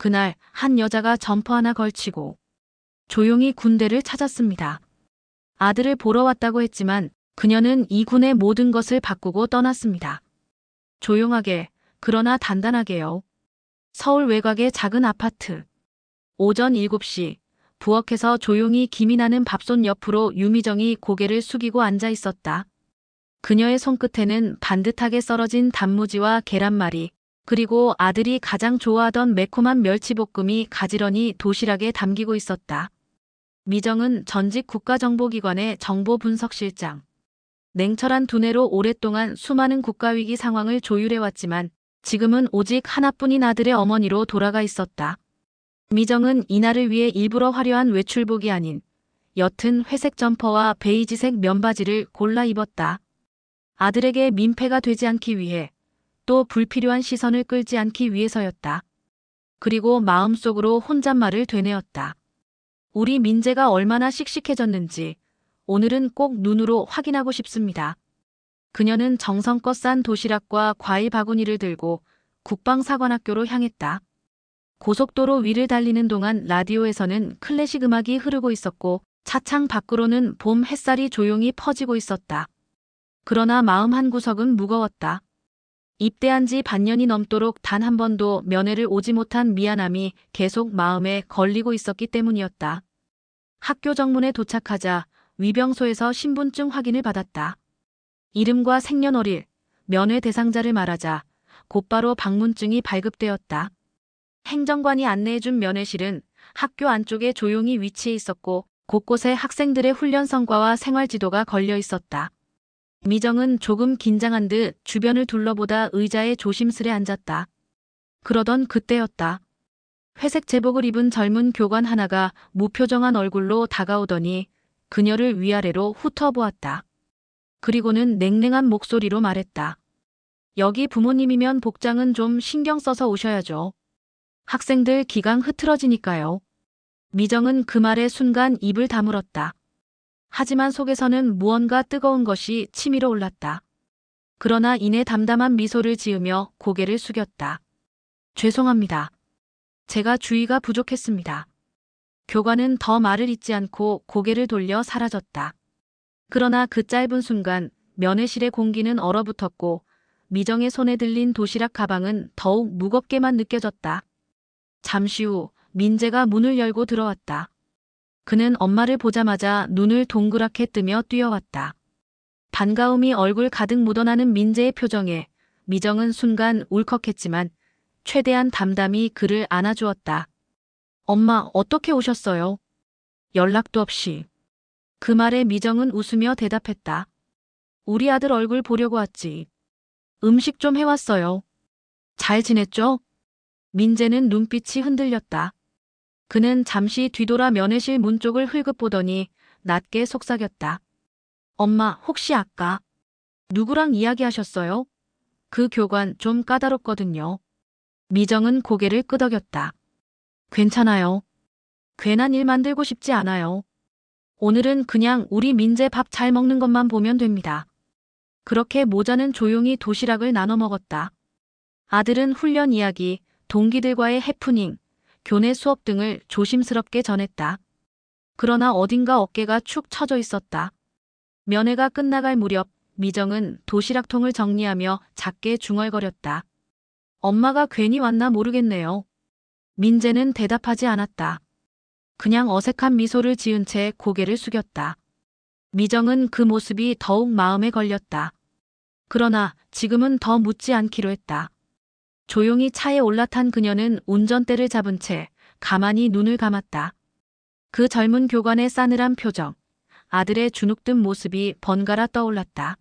그날 한 여자가 점퍼 하나 걸치고 조용히 군대를 찾았습니다. 아들을 보러 왔다고 했지만 그녀는 이 군의 모든 것을 바꾸고 떠났습니다. 조용하게, 그러나 단단하게요. 서울 외곽의 작은 아파트. 오전 7시, 부엌에서 조용히 김이 나는 밥솥 옆으로 유미정이 고개를 숙이고 앉아 있었다. 그녀의 손끝에는 반듯하게 썰어진 단무지와 계란말이, 그리고 아들이 가장 좋아하던 매콤한 멸치볶음이 가지런히 도시락에 담기고 있었다. 미정은 전직 국가정보기관의 정보분석실장. 냉철한 두뇌로 오랫동안 수많은 국가위기 상황을 조율해왔지만 지금은 오직 하나뿐인 아들의 어머니로 돌아가 있었다. 미정은 이날을 위해 일부러 화려한 외출복이 아닌 옅은 회색 점퍼와 베이지색 면바지를 골라 입었다. 아들에게 민폐가 되지 않기 위해, 또 불필요한 시선을 끌지 않기 위해서였다. 그리고 마음속으로 혼잣말을 되뇌었다. 우리 민재가 얼마나 씩씩해졌는지 오늘은 꼭 눈으로 확인하고 싶습니다. 그녀는 정성껏 싼 도시락과 과일 바구니를 들고 국방사관학교로 향했다. 고속도로 위를 달리는 동안 라디오에서는 클래식 음악이 흐르고 있었고 차창 밖으로는 봄 햇살이 조용히 퍼지고 있었다. 그러나 마음 한구석은 무거웠다. 입대한 지 반년이 넘도록 단 한 번도 면회를 오지 못한 미안함이 계속 마음에 걸리고 있었기 때문이었다. 학교 정문에 도착하자 위병소에서 신분증 확인을 받았다. 이름과 생년월일, 면회 대상자를 말하자 곧바로 방문증이 발급되었다. 행정관이 안내해준 면회실은 학교 안쪽에 조용히 위치해 있었고 곳곳에 학생들의 훈련 성과와 생활 지도가 걸려 있었다. 미정은 조금 긴장한 듯 주변을 둘러보다 의자에 조심스레 앉았다. 그러던 그때였다. 회색 제복을 입은 젊은 교관 하나가 무표정한 얼굴로 다가오더니 그녀를 위아래로 훑어보았다. 그리고는 냉랭한 목소리로 말했다. 여기 부모님이면 복장은 좀 신경 써서 오셔야죠. 학생들 기강 흐트러지니까요. 미정은 그 말에 순간 입을 다물었다. 하지만 속에서는 무언가 뜨거운 것이 치밀어 올랐다. 그러나 이내 담담한 미소를 지으며 고개를 숙였다. 죄송합니다. 제가 주의가 부족했습니다. 교관은 더 말을 잇지 않고 고개를 돌려 사라졌다. 그러나 그 짧은 순간 면회실의 공기는 얼어붙었고 미정의 손에 들린 도시락 가방은 더욱 무겁게만 느껴졌다. 잠시 후 민재가 문을 열고 들어왔다. 그는 엄마를 보자마자 눈을 동그랗게 뜨며 뛰어왔다. 반가움이 얼굴 가득 묻어나는 민재의 표정에 미정은 순간 울컥했지만 최대한 담담히 그를 안아주었다. 엄마, 어떻게 오셨어요? 연락도 없이. 그 말에 미정은 웃으며 대답했다. 우리 아들 얼굴 보려고 왔지. 음식 좀 해왔어요. 잘 지냈죠? 민재는 눈빛이 흔들렸다. 그는 잠시 뒤돌아 면회실 문 쪽을 흘끗 보더니 낮게 속삭였다. 엄마, 혹시 아까 누구랑 이야기하셨어요? 그 교관 좀 까다롭거든요. 미정은 고개를 끄덕였다. 괜찮아요. 괜한 일 만들고 싶지 않아요. 오늘은 그냥 우리 민재 밥 잘 먹는 것만 보면 됩니다. 그렇게 모자는 조용히 도시락을 나눠 먹었다. 아들은 훈련 이야기, 동기들과의 해프닝, 교내 수업 등을 조심스럽게 전했다. 그러나 어딘가 어깨가 축 처져 있었다. 면회가 끝나갈 무렵 미정은 도시락통을 정리하며 작게 중얼거렸다. 엄마가 괜히 왔나 모르겠네요. 민재는 대답하지 않았다. 그냥 어색한 미소를 지은 채 고개를 숙였다. 미정은 그 모습이 더욱 마음에 걸렸다. 그러나 지금은 더 묻지 않기로 했다. 조용히 차에 올라탄 그녀는 운전대를 잡은 채 가만히 눈을 감았다. 그 젊은 교관의 싸늘한 표정, 아들의 주눅든 모습이 번갈아 떠올랐다.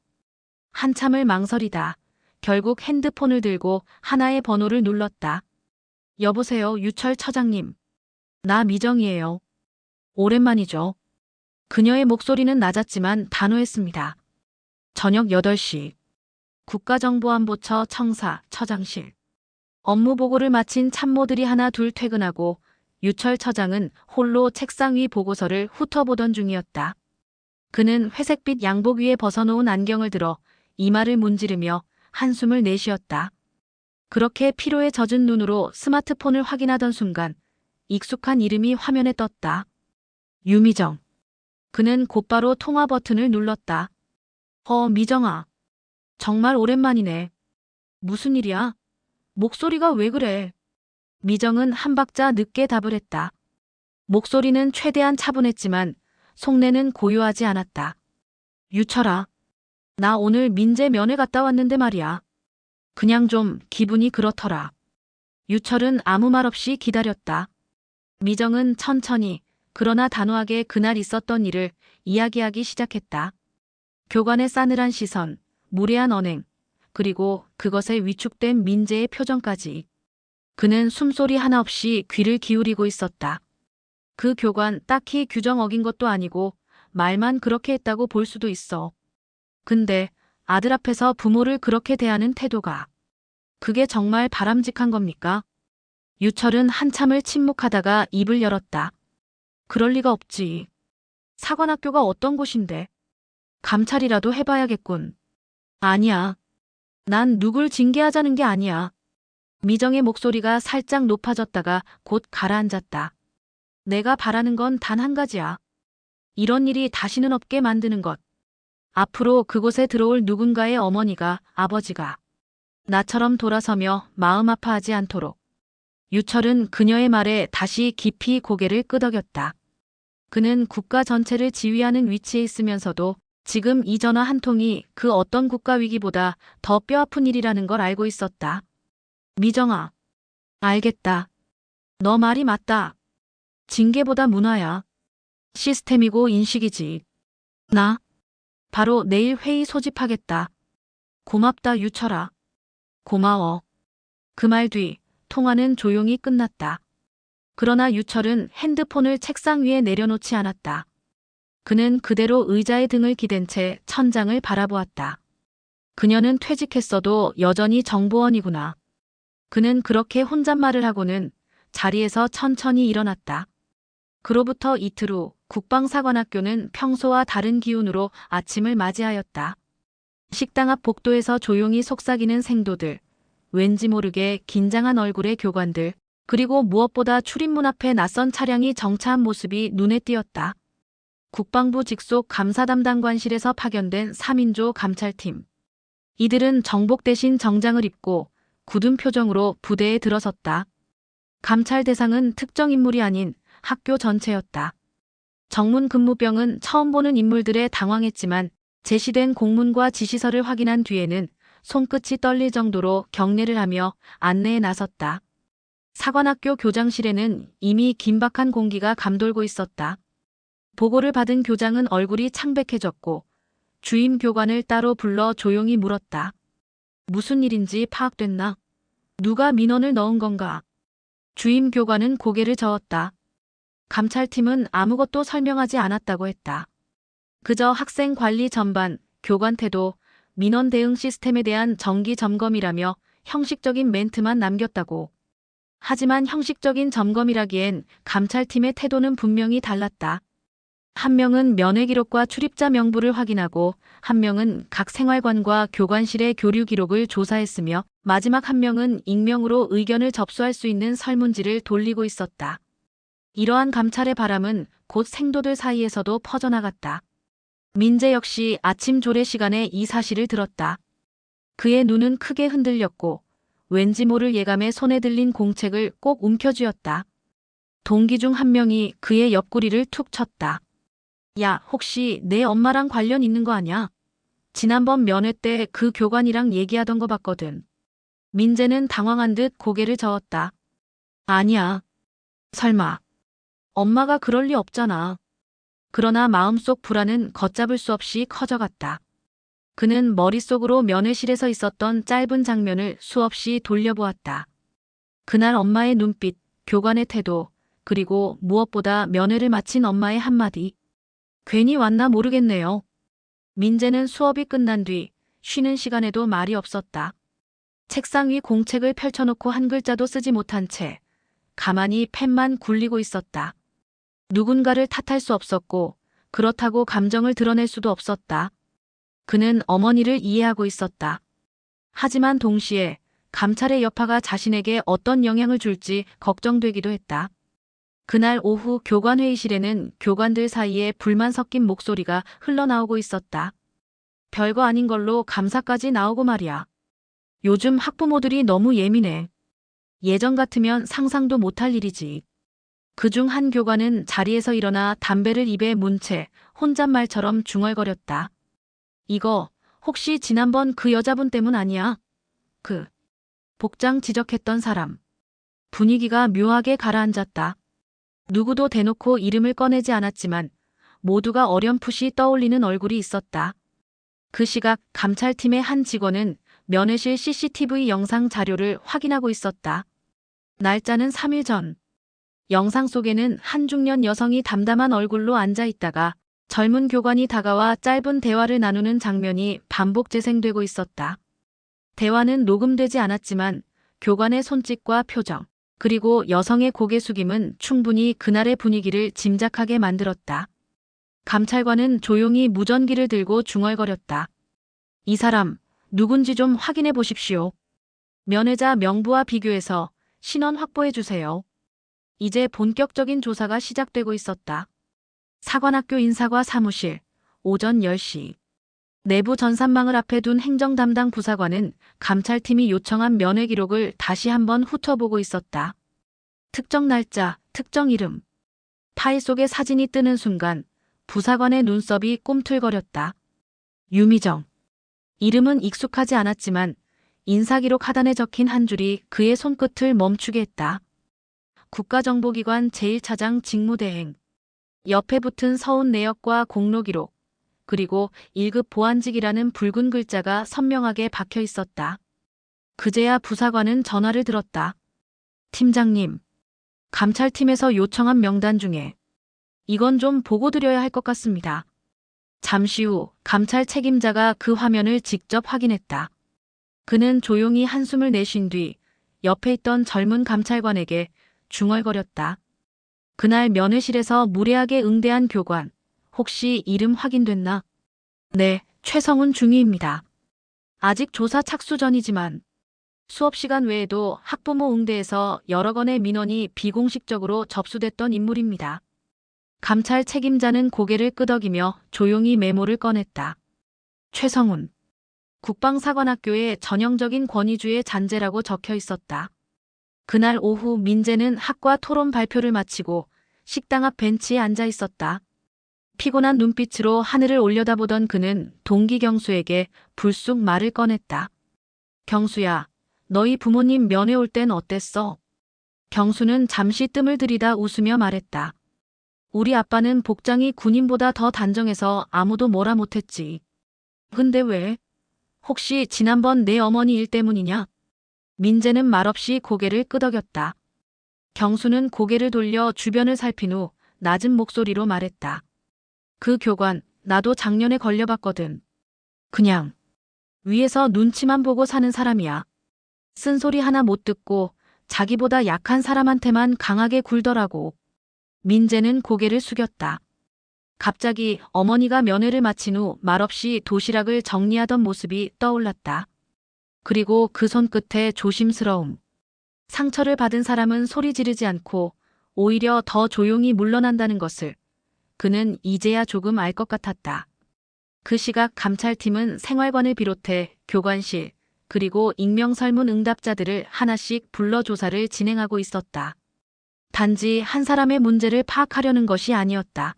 한참을 망설이다 결국 핸드폰을 들고 하나의 번호를 눌렀다. 여보세요, 유철 처장님. 나 미정이에요. 오랜만이죠. 그녀의 목소리는 낮았지만 단호했습니다. 저녁 8시. 국가정보안보처 청사 처장실. 업무 보고를 마친 참모들이 하나 둘 퇴근하고 유철 처장은 홀로 책상 위 보고서를 훑어보던 중이었다. 그는 회색빛 양복 위에 벗어놓은 안경을 들어 이마를 문지르며 한숨을 내쉬었다. 그렇게 피로에 젖은 눈으로 스마트폰을 확인하던 순간 익숙한 이름이 화면에 떴다. 유미정. 그는 곧바로 통화 버튼을 눌렀다. 미정아. 정말 오랜만이네. 무슨 일이야? 목소리가 왜 그래? 미정은 한 박자 늦게 답을 했다. 목소리는 최대한 차분했지만 속내는 고요하지 않았다. 유철아. 나 오늘 민재 면회 갔다 왔는데 말이야. 그냥 좀 기분이 그렇더라. 유철은 아무 말 없이 기다렸다. 미정은 천천히 그러나 단호하게 그날 있었던 일을 이야기하기 시작했다. 교관의 싸늘한 시선, 무례한 언행, 그리고 그것에 위축된 민재의 표정까지. 그는 숨소리 하나 없이 귀를 기울이고 있었다. 그 교관 딱히 규정 어긴 것도 아니고 말만 그렇게 했다고 볼 수도 있어. 근데 아들 앞에서 부모를 그렇게 대하는 태도가 그게 정말 바람직한 겁니까? 유철은 한참을 침묵하다가 입을 열었다. 그럴 리가 없지. 사관학교가 어떤 곳인데? 감찰이라도 해봐야겠군. 아니야. 난 누굴 징계하자는 게 아니야. 미정의 목소리가 살짝 높아졌다가 곧 가라앉았다. 내가 바라는 건 단 한 가지야. 이런 일이 다시는 없게 만드는 것. 앞으로 그곳에 들어올 누군가의 어머니가, 아버지가 나처럼 돌아서며 마음 아파하지 않도록. 유철은 그녀의 말에 다시 깊이 고개를 끄덕였다. 그는 국가 전체를 지휘하는 위치에 있으면서도 지금 이 전화 한 통이 그 어떤 국가 위기보다 더 뼈아픈 일이라는 걸 알고 있었다. 미정아. 알겠다. 너 말이 맞다. 징계보다 문화야. 시스템이고 인식이지. 나 바로 내일 회의 소집하겠다. 고맙다 유철아. 고마워. 그 말 뒤 통화는 조용히 끝났다. 그러나 유철은 핸드폰을 책상 위에 내려놓지 않았다. 그는 그대로 의자에 등을 기댄 채 천장을 바라보았다. 그녀는 퇴직했어도 여전히 정보원이구나. 그는 그렇게 혼잣말을 하고는 자리에서 천천히 일어났다. 그로부터 이틀 후 국방사관학교는 평소와 다른 기운으로 아침을 맞이하였다. 식당 앞 복도에서 조용히 속삭이는 생도들, 왠지 모르게 긴장한 얼굴의 교관들, 그리고 무엇보다 출입문 앞에 낯선 차량이 정차한 모습이 눈에 띄었다. 국방부 직속 감사담당관실에서 파견된 3인조 감찰팀. 이들은 정복 대신 정장을 입고 굳은 표정으로 부대에 들어섰다. 감찰 대상은 특정 인물이 아닌 학교 전체였다. 정문 근무병은 처음 보는 인물들에 당황했지만 제시된 공문과 지시서를 확인한 뒤에는 손끝이 떨릴 정도로 경례를 하며 안내에 나섰다. 사관학교 교장실에는 이미 긴박한 공기가 감돌고 있었다. 보고를 받은 교장은 얼굴이 창백해졌고 주임 교관을 따로 불러 조용히 물었다. 무슨 일인지 파악됐나? 누가 민원을 넣은 건가? 주임 교관은 고개를 저었다. 감찰팀은 아무것도 설명하지 않았다고 했다. 그저 학생 관리 전반, 교관 태도, 민원 대응 시스템에 대한 정기 점검이라며 형식적인 멘트만 남겼다고. 하지만 형식적인 점검이라기엔 감찰팀의 태도는 분명히 달랐다. 한 명은 면회 기록과 출입자 명부를 확인하고 한 명은 각 생활관과 교관실의 교류 기록을 조사했으며 마지막 한 명은 익명으로 의견을 접수할 수 있는 설문지를 돌리고 있었다. 이러한 감찰의 바람은 곧 생도들 사이에서도 퍼져나갔다. 민재 역시 아침 조례 시간에 이 사실을 들었다. 그의 눈은 크게 흔들렸고 왠지 모를 예감에 손에 들린 공책을 꼭 움켜쥐었다. 동기 중 한 명이 그의 옆구리를 툭 쳤다. 야, 혹시 내 엄마랑 관련 있는 거 아냐? 지난번 면회 때 그 교관이랑 얘기하던 거 봤거든. 민재는 당황한 듯 고개를 저었다. 아니야. 설마. 엄마가 그럴 리 없잖아. 그러나 마음속 불안은 걷잡을 수 없이 커져갔다. 그는 머릿속으로 면회실에서 있었던 짧은 장면을 수없이 돌려보았다. 그날 엄마의 눈빛, 교관의 태도, 그리고 무엇보다 면회를 마친 엄마의 한마디. 괜히 왔나 모르겠네요. 민재는 수업이 끝난 뒤 쉬는 시간에도 말이 없었다. 책상 위 공책을 펼쳐놓고 한 글자도 쓰지 못한 채 가만히 펜만 굴리고 있었다. 누군가를 탓할 수 없었고 그렇다고 감정을 드러낼 수도 없었다. 그는 어머니를 이해하고 있었다. 하지만 동시에 감찰의 여파가 자신에게 어떤 영향을 줄지 걱정되기도 했다. 그날 오후 교관 회의실에는 교관들 사이에 불만 섞인 목소리가 흘러나오고 있었다. 별거 아닌 걸로 감사까지 나오고 말이야. 요즘 학부모들이 너무 예민해. 예전 같으면 상상도 못할 일이지. 그중 한 교관은 자리에서 일어나 담배를 입에 문 채 혼잣말처럼 중얼거렸다. 이거 혹시 지난번 그 여자분 때문 아니야? 그 복장 지적했던 사람. 분위기가 묘하게 가라앉았다. 누구도 대놓고 이름을 꺼내지 않았지만 모두가 어렴풋이 떠올리는 얼굴이 있었다. 그 시각 감찰팀의 한 직원은 면회실 CCTV 영상 자료를 확인하고 있었다. 날짜는 3일 전. 영상 속에는 한 중년 여성이 담담한 얼굴로 앉아 있다가 젊은 교관이 다가와 짧은 대화를 나누는 장면이 반복 재생되고 있었다. 대화는 녹음되지 않았지만 교관의 손짓과 표정, 그리고 여성의 고개 숙임은 충분히 그날의 분위기를 짐작하게 만들었다. 감찰관은 조용히 무전기를 들고 중얼거렸다. 이 사람, 누군지 좀 확인해 보십시오. 면회자 명부와 비교해서 신원 확보해 주세요. 이제 본격적인 조사가 시작되고 있었다. 사관학교 인사과 사무실, 오전 10시. 내부 전산망을 앞에 둔 행정 담당 부사관은 감찰팀이 요청한 면회 기록을 다시 한번 훑어보고 있었다. 특정 날짜, 특정 이름. 파일 속에 사진이 뜨는 순간 부사관의 눈썹이 꿈틀거렸다. 유미정. 이름은 익숙하지 않았지만 인사기록 하단에 적힌 한 줄이 그의 손끝을 멈추게 했다. 국가정보기관 제1차장 직무대행. 옆에 붙은 서운 내역과 공로기록, 그리고 1급 보안직이라는 붉은 글자가 선명하게 박혀 있었다. 그제야 부사관은 전화를 들었다. 팀장님, 감찰팀에서 요청한 명단 중에 이건 좀 보고 드려야 할 것 같습니다. 잠시 후 감찰 책임자가 그 화면을 직접 확인했다. 그는 조용히 한숨을 내쉰 뒤 옆에 있던 젊은 감찰관에게 중얼거렸다. 그날 면회실에서 무례하게 응대한 교관, 혹시 이름 확인됐나? 네, 최성훈 중위입니다. 아직 조사 착수 전이지만 수업 시간 외에도 학부모 응대에서 여러 건의 민원이 비공식적으로 접수됐던 인물입니다. 감찰 책임자는 고개를 끄덕이며 조용히 메모를 꺼냈다. 최성훈. 국방사관학교의 전형적인 권위주의 잔재라고 적혀 있었다. 그날 오후 민재는 학과 토론 발표를 마치고 식당 앞 벤치에 앉아 있었다. 피곤한 눈빛으로 하늘을 올려다보던 그는 동기 경수에게 불쑥 말을 꺼냈다. 경수야, 너희 부모님 면회 올 땐 어땠어? 경수는 잠시 뜸을 들이다 웃으며 말했다. 우리 아빠는 복장이 군인보다 더 단정해서 아무도 뭐라 못했지. 근데 왜? 혹시 지난번 내 어머니 일 때문이냐? 민재는 말없이 고개를 끄덕였다. 경수는 고개를 돌려 주변을 살핀 후 낮은 목소리로 말했다. 그 교관, 나도 작년에 걸려봤거든. 그냥 위에서 눈치만 보고 사는 사람이야. 쓴소리 하나 못 듣고 자기보다 약한 사람한테만 강하게 굴더라고. 민재는 고개를 숙였다. 갑자기 어머니가 면회를 마친 후 말없이 도시락을 정리하던 모습이 떠올랐다. 그리고 그 손끝에 조심스러움. 상처를 받은 사람은 소리 지르지 않고 오히려 더 조용히 물러난다는 것을 그는 이제야 조금 알 것 같았다. 그 시각 감찰팀은 생활관을 비롯해 교관실, 그리고 익명설문 응답자들을 하나씩 불러 조사를 진행하고 있었다. 단지 한 사람의 문제를 파악하려는 것이 아니었다.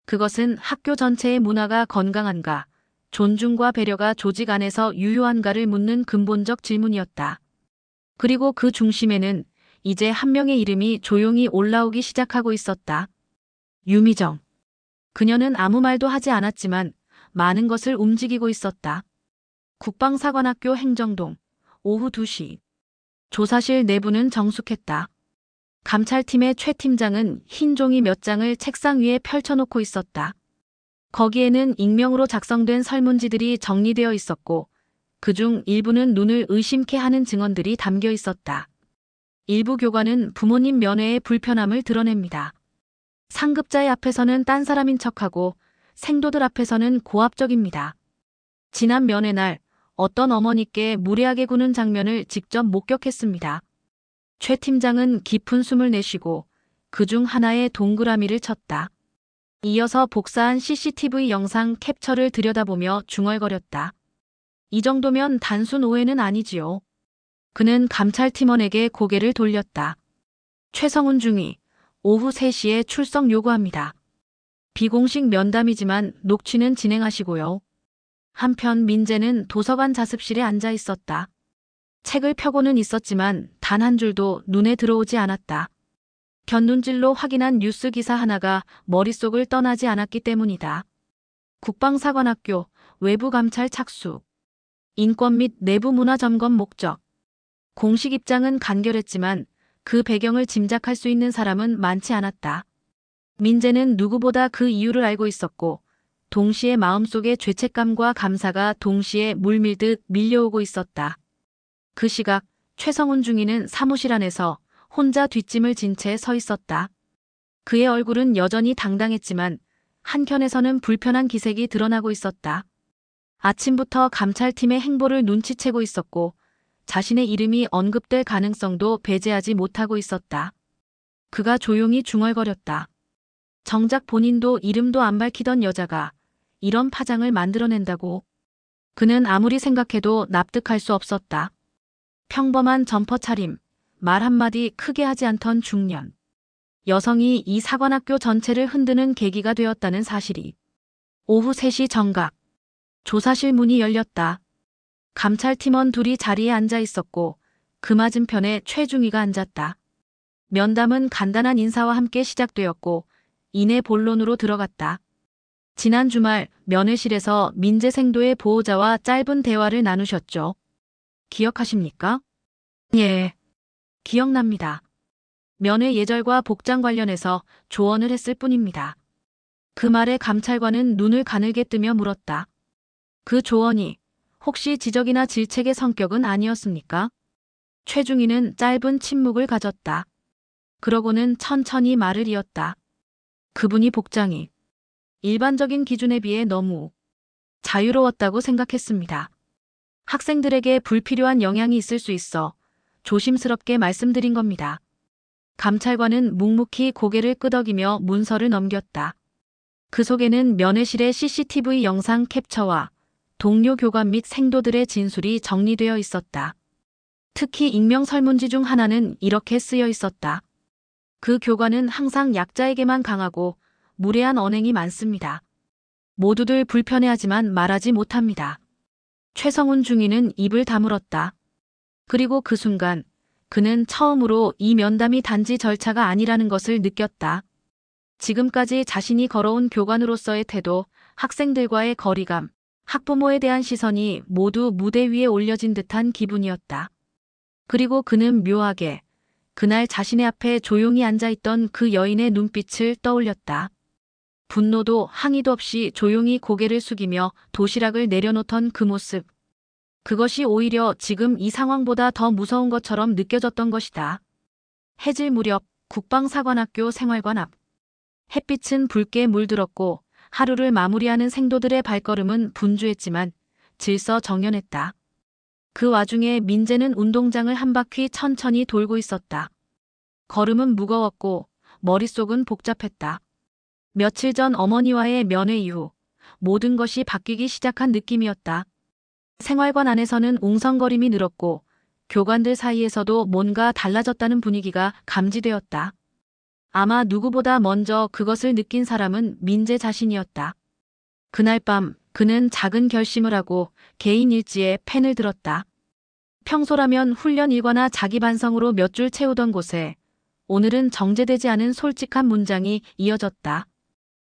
그것은 학교 전체의 문화가 건강한가, 존중과 배려가 조직 안에서 유효한가를 묻는 근본적 질문이었다. 그리고 그 중심에는 이제 한 명의 이름이 조용히 올라오기 시작하고 있었다. 유미정. 그녀는 아무 말도 하지 않았지만 많은 것을 움직이고 있었다. 국방사관학교 행정동, 오후 2시. 조사실 내부는 정숙했다. 감찰팀의 최 팀장은 흰 종이 몇 장을 책상 위에 펼쳐놓고 있었다. 거기에는 익명으로 작성된 설문지들이 정리되어 있었고 그중 일부는 눈을 의심케 하는 증언들이 담겨 있었다. 일부 교관은 부모님 면회의 불편함을 드러냅니다. 상급자의 앞에서는 딴 사람인 척하고 생도들 앞에서는 고압적입니다. 지난 면회 날 어떤 어머니께 무례하게 구는 장면을 직접 목격했습니다. 최 팀장은 깊은 숨을 내쉬고 그중 하나에 동그라미를 쳤다. 이어서 복사한 CCTV 영상 캡처를 들여다보며 중얼거렸다. 이 정도면 단순 오해는 아니지요. 그는 감찰팀원에게 고개를 돌렸다. 최성훈 중위, 오후 3시에 출석 요구합니다. 비공식 면담이지만 녹취는 진행하시고요. 한편 민재는 도서관 자습실에 앉아 있었다. 책을 펴고는 있었지만 단 한 줄도 눈에 들어오지 않았다. 곁눈질로 확인한 뉴스 기사 하나가 머릿속을 떠나지 않았기 때문이다. 국방사관학교 외부감찰 착수. 인권 및 내부문화 점검 목적. 공식 입장은 간결했지만 그 배경을 짐작할 수 있는 사람은 많지 않았다. 민재는 누구보다 그 이유를 알고 있었고 동시에 마음속에 죄책감과 감사가 동시에 물밀듯 밀려오고 있었다. 그 시각 최성훈 중위는 사무실 안에서 혼자 뒷짐을 진 채 서 있었다. 그의 얼굴은 여전히 당당했지만 한켠에서는 불편한 기색이 드러나고 있었다. 아침부터 감찰팀의 행보를 눈치채고 있었고 자신의 이름이 언급될 가능성도 배제하지 못하고 있었다. 그가 조용히 중얼거렸다. 정작 본인도 이름도 안 밝히던 여자가 이런 파장을 만들어낸다고. 그는 아무리 생각해도 납득할 수 없었다. 평범한 점퍼 차림, 말 한마디 크게 하지 않던 중년. 여성이 이 사관학교 전체를 흔드는 계기가 되었다는 사실이. 오후 3시 정각. 조사실 문이 열렸다. 감찰팀원 둘이 자리에 앉아 있었고 그 맞은편에 최중위가 앉았다. 면담은 간단한 인사와 함께 시작되었고 이내 본론으로 들어갔다. 지난 주말 면회실에서 민재 생도의 보호자와 짧은 대화를 나누셨죠. 기억하십니까? 예. 기억납니다. 면회 예절과 복장 관련해서 조언을 했을 뿐입니다. 그 말에 감찰관은 눈을 가늘게 뜨며 물었다. 그 조언이 혹시 지적이나 질책의 성격은 아니었습니까? 최중위는 짧은 침묵을 가졌다. 그러고는 천천히 말을 이었다. 그분이 복장이 일반적인 기준에 비해 너무 자유로웠다고 생각했습니다. 학생들에게 불필요한 영향이 있을 수 있어 조심스럽게 말씀드린 겁니다. 감찰관은 묵묵히 고개를 끄덕이며 문서를 넘겼다. 그 속에는 면회실의 CCTV 영상 캡처와 동료 교관 및 생도들의 진술이 정리되어 있었다. 특히 익명 설문지 중 하나는 이렇게 쓰여 있었다. 그 교관은 항상 약자에게만 강하고 무례한 언행이 많습니다. 모두들 불편해하지만 말하지 못합니다. 최성훈 중위는 입을 다물었다. 그리고 그 순간 그는 처음으로 이 면담이 단지 절차가 아니라는 것을 느꼈다. 지금까지 자신이 걸어온 교관으로서의 태도, 학생들과의 거리감, 학부모에 대한 시선이 모두 무대 위에 올려진 듯한 기분이었다. 그리고 그는 묘하게 그날 자신의 앞에 조용히 앉아있던 그 여인의 눈빛을 떠올렸다. 분노도 항의도 없이 조용히 고개를 숙이며 도시락을 내려놓던 그 모습. 그것이 오히려 지금 이 상황보다 더 무서운 것처럼 느껴졌던 것이다. 해질 무렵 국방사관학교 생활관 앞. 햇빛은 붉게 물들었고 하루를 마무리하는 생도들의 발걸음은 분주했지만 질서정연했다. 그 와중에 민재는 운동장을 한 바퀴 천천히 돌고 있었다. 걸음은 무거웠고 머릿속은 복잡했다. 며칠 전 어머니와의 면회 이후 모든 것이 바뀌기 시작한 느낌이었다. 생활관 안에서는 웅성거림이 늘었고 교관들 사이에서도 뭔가 달라졌다는 분위기가 감지되었다. 아마 누구보다 먼저 그것을 느낀 사람은 민재 자신이었다. 그날 밤 그는 작은 결심을 하고 개인 일지에 펜을 들었다. 평소라면 훈련 일과나 자기 반성으로 몇 줄 채우던 곳에 오늘은 정제되지 않은 솔직한 문장이 이어졌다.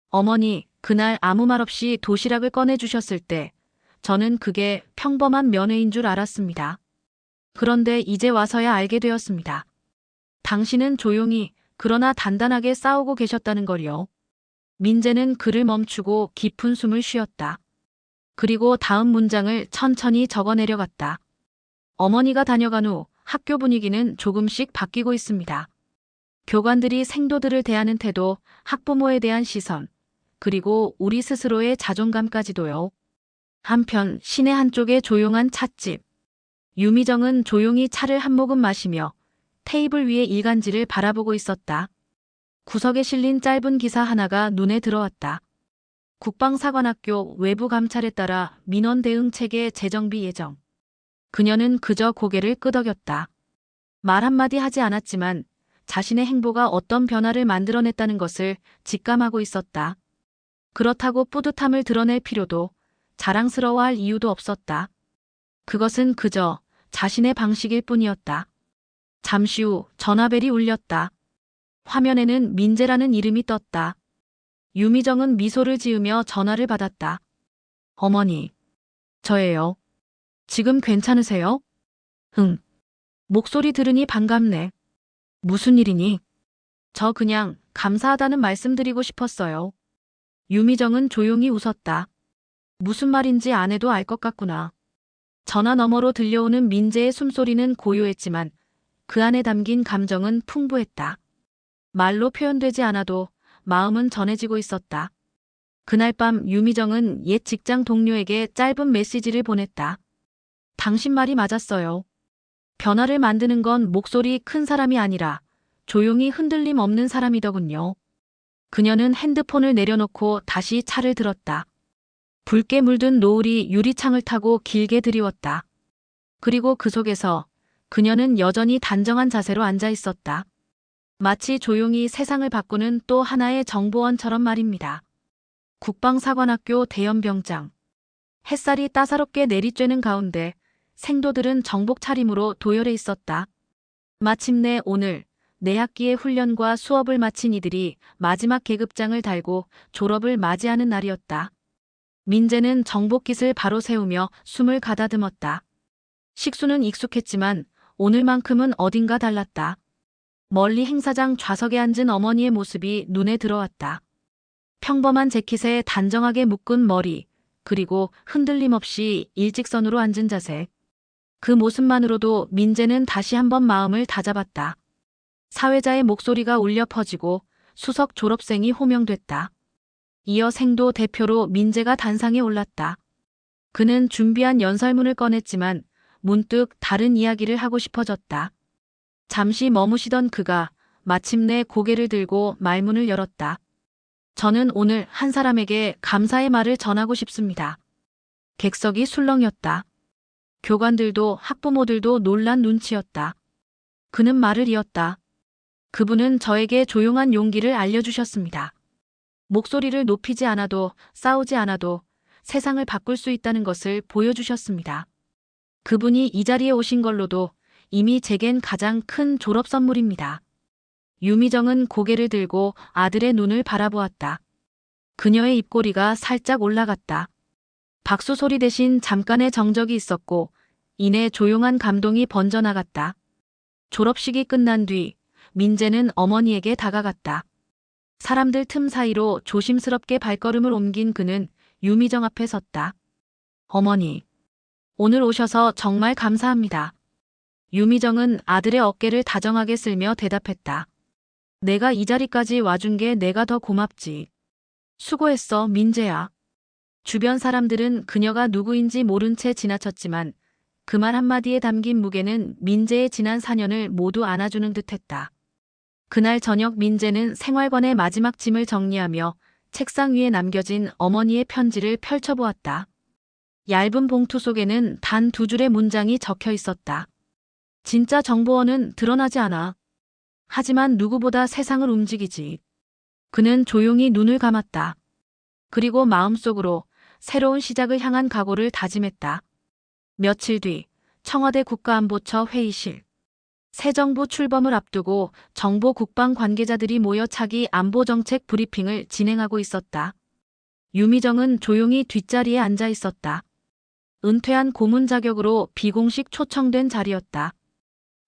어머니, 그날 아무 말 없이 도시락을 꺼내주셨을 때 저는 그게 평범한 면회인 줄 알았습니다. 그런데 이제 와서야 알게 되었습니다. 당신은 조용히 그러나 단단하게 싸우고 계셨다는 걸요. 민재는 글을 멈추고 깊은 숨을 쉬었다. 그리고 다음 문장을 천천히 적어 내려갔다. 어머니가 다녀간 후 학교 분위기는 조금씩 바뀌고 있습니다. 교관들이 생도들을 대하는 태도, 학부모에 대한 시선, 그리고 우리 스스로의 자존감까지도요. 한편 시내 한쪽의 조용한 찻집. 유미정은 조용히 차를 한 모금 마시며 테이블 위의 일간지를 바라보고 있었다. 구석에 실린 짧은 기사 하나가 눈에 들어왔다. 국방사관학교 외부 감찰에 따라 민원 대응 체계 재정비 예정. 그녀는 그저 고개를 끄덕였다. 말 한마디 하지 않았지만 자신의 행보가 어떤 변화를 만들어냈다는 것을 직감하고 있었다. 그렇다고 뿌듯함을 드러낼 필요도 자랑스러워할 이유도 없었다. 그것은 그저 자신의 방식일 뿐이었다. 잠시 후 전화벨이 울렸다. 화면에는 민재라는 이름이 떴다. 유미정은 미소를 지으며 전화를 받았다. 어머니, 저예요. 지금 괜찮으세요? 응. 목소리 들으니 반갑네. 무슨 일이니? 저 그냥 감사하다는 말씀 드리고 싶었어요. 유미정은 조용히 웃었다. 무슨 말인지 안 해도 알 것 같구나. 전화 너머로 들려오는 민재의 숨소리는 고요했지만 그 안에 담긴 감정은 풍부했다. 말로 표현되지 않아도 마음은 전해지고 있었다. 그날 밤 유미정은 옛 직장 동료에게 짧은 메시지를 보냈다. 당신 말이 맞았어요. 변화를 만드는 건 목소리 큰 사람이 아니라 조용히 흔들림 없는 사람이더군요. 그녀는 핸드폰을 내려놓고 다시 차를 들었다. 붉게 물든 노을이 유리창을 타고 길게 드리웠다. 그리고 그 속에서 그녀는 여전히 단정한 자세로 앉아 있었다. 마치 조용히 세상을 바꾸는 또 하나의 정보원처럼 말입니다. 국방사관학교 대연병장. 햇살이 따사롭게 내리쬐는 가운데 생도들은 정복 차림으로 도열해 있었다. 마침내 오늘 내 학기의 훈련과 수업을 마친 이들이 마지막 계급장을 달고 졸업을 맞이하는 날이었다. 민재는 정복깃을 바로 세우며 숨을 가다듬었다. 식수는 익숙했지만 오늘만큼은 어딘가 달랐다. 멀리 행사장 좌석에 앉은 어머니의 모습이 눈에 들어왔다. 평범한 재킷에 단정하게 묶은 머리, 그리고 흔들림 없이 일직선으로 앉은 자세. 그 모습만으로도 민재는 다시 한번 마음을 다잡았다. 사회자의 목소리가 울려 퍼지고 수석 졸업생이 호명됐다. 이어 생도 대표로 민재가 단상에 올랐다. 그는 준비한 연설문을 꺼냈지만 문득 다른 이야기를 하고 싶어졌다. 잠시 머무시던 그가 마침내 고개를 들고 말문을 열었다. 저는 오늘 한 사람에게 감사의 말을 전하고 싶습니다. 객석이 술렁였다. 교관들도 학부모들도 놀란 눈치였다. 그는 말을 이었다. 그분은 저에게 조용한 용기를 알려주셨습니다. 목소리를 높이지 않아도 싸우지 않아도 세상을 바꿀 수 있다는 것을 보여주셨습니다. 그분이 이 자리에 오신 걸로도 이미 제겐 가장 큰 졸업 선물입니다. 유미정은 고개를 들고 아들의 눈을 바라보았다. 그녀의 입꼬리가 살짝 올라갔다. 박수 소리 대신 잠깐의 정적이 있었고 이내 조용한 감동이 번져나갔다. 졸업식이 끝난 뒤 민재는 어머니에게 다가갔다. 사람들 틈 사이로 조심스럽게 발걸음을 옮긴 그는 유미정 앞에 섰다. 어머니, 오늘 오셔서 정말 감사합니다. 유미정은 아들의 어깨를 다정하게 쓸며 대답했다. 내가 이 자리까지 와준 게 내가 더 고맙지. 수고했어, 민재야. 주변 사람들은 그녀가 누구인지 모른 채 지나쳤지만 그 말 한마디에 담긴 무게는 민재의 지난 4년을 모두 안아주는 듯했다. 그날 저녁 민재는 생활관의 마지막 짐을 정리하며 책상 위에 남겨진 어머니의 편지를 펼쳐보았다. 얇은 봉투 속에는 단 2줄의 문장이 적혀 있었다. 진짜 정보원은 드러나지 않아. 하지만 누구보다 세상을 움직이지. 그는 조용히 눈을 감았다. 그리고 마음속으로 새로운 시작을 향한 각오를 다짐했다. 며칠 뒤 청와대 국가안보처 회의실. 새 정부 출범을 앞두고 정보 국방 관계자들이 모여 차기 안보정책 브리핑을 진행하고 있었다. 유미정은 조용히 뒷자리에 앉아 있었다. 은퇴한 고문 자격으로 비공식 초청된 자리였다.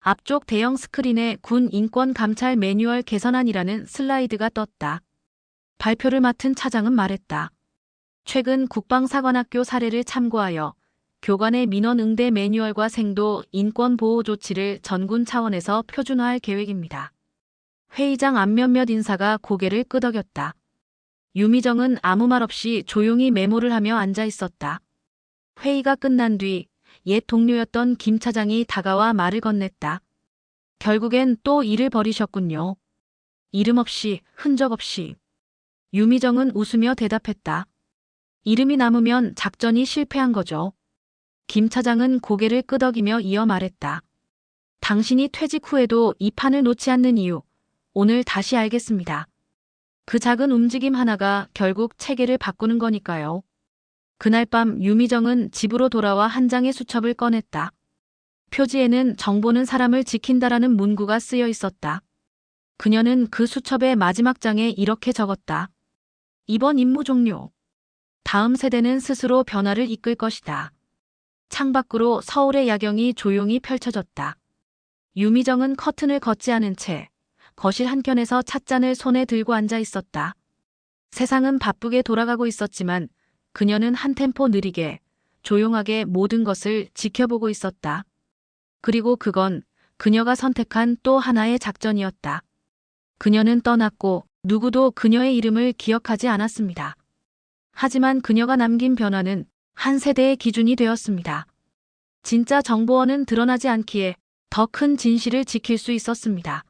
앞쪽 대형 스크린에 군 인권 감찰 매뉴얼 개선안이라는 슬라이드가 떴다. 발표를 맡은 차장은 말했다. 최근 국방사관학교 사례를 참고하여 교관의 민원 응대 매뉴얼과 생도 인권 보호 조치를 전군 차원에서 표준화할 계획입니다. 회의장 앞 몇몇 인사가 고개를 끄덕였다. 유미정은 아무 말 없이 조용히 메모를 하며 앉아 있었다. 회의가 끝난 뒤 옛 동료였던 김 차장이 다가와 말을 건넸다. 결국엔 또 일을 벌이셨군요. 이름 없이, 흔적 없이. 유미정은 웃으며 대답했다. 이름이 남으면 작전이 실패한 거죠. 김 차장은 고개를 끄덕이며 이어 말했다. 당신이 퇴직 후에도 이 판을 놓지 않는 이유, 오늘 다시 알겠습니다. 그 작은 움직임 하나가 결국 체계를 바꾸는 거니까요. 그날 밤 유미정은 집으로 돌아와 한 장의 수첩을 꺼냈다. 표지에는 정보는 사람을 지킨다라는 문구가 쓰여 있었다. 그녀는 그 수첩의 마지막 장에 이렇게 적었다. 이번 임무 종료. 다음 세대는 스스로 변화를 이끌 것이다. 창밖으로 서울의 야경이 조용히 펼쳐졌다. 유미정은 커튼을 걷지 않은 채 거실 한켠에서 찻잔을 손에 들고 앉아 있었다. 세상은 바쁘게 돌아가고 있었지만 그녀는 한 템포 느리게 조용하게 모든 것을 지켜보고 있었다. 그리고 그건 그녀가 선택한 또 하나의 작전이었다. 그녀는 떠났고 누구도 그녀의 이름을 기억하지 않았습니다. 하지만 그녀가 남긴 변화는 한 세대의 기준이 되었습니다. 진짜 정보원은 드러나지 않기에 더 큰 진실을 지킬 수 있었습니다.